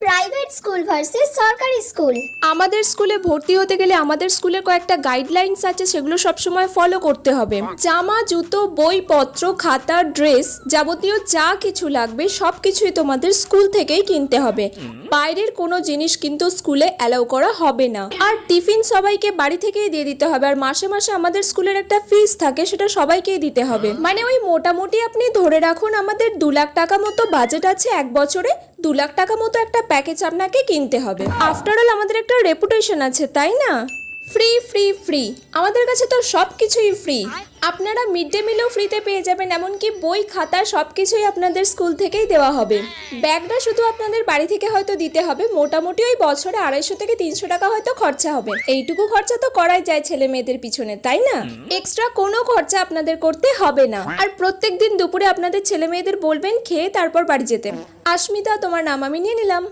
Private school versus সরকারি school. আমাদের স্কুলে ভর্তি হতে গেলে আমাদের স্কুলের কয়েকটা গাইডলাইন্স আছে, সেগুলো সবসময় ফলো করতে হবে। জামা, জুতো, বইপত্র, খাতা, ড্রেস, যাবতীয় যা কিছু লাগবে সব কিছুই তোমাদের স্কুল থেকেই কিনতে হবে। বাইরের কোনো জিনিস কিন্তু স্কুলে অ্যালাউ করা হবে না। আর টিফিন সবাইকে বাড়ি থেকেই দিয়ে দিতে হবে। আর মাসে মাসে আমাদের স্কুলের একটা ফিস থাকে, সেটা সবাইকেই দিতে হবে। মানে ওই মোটামুটি আপনি ধরে রাখুন আমাদের 2 লাখ টাকা মতো বাজেট আছে এক বছরে। 2 লাখ টাকা মতো একটা প্যাকেজ আপনাকে কিনতে হবে। আফটার অল আমাদের একটা রেপুটেশন আছে, তাই না? ফ্রি ফ্রি ফ্রি, আমাদের কাছে তো সব কিছুই ফ্রি। আপনারা মিড ডে মিলও ফ্রিতে পেয়ে যাবেন, এমনকি বই, খাতা সব কিছুই আপনাদের স্কুল থেকেই দেওয়া হবে। ব্যাগটা শুধু আপনাদের বাড়ি থেকে হয়তো দিতে হবে। মোটামুটি ওই বছরে 250 থেকে 300 টাকা হয়তো খরচা হবে। এইটুকু খরচা তো করাই যায় ছেলে মেয়েদের পিছনে, তাই না? এক্সট্রা কোনো খরচা আপনাদের করতে হবে না। আর প্রত্যেকদিন দুপুরে আপনাদের ছেলে মেয়েদের বলবেন খেয়ে তারপর বাড়ি যেতে। আস্মিতা, তোমার নাম আমি নিয়ে নিলাম।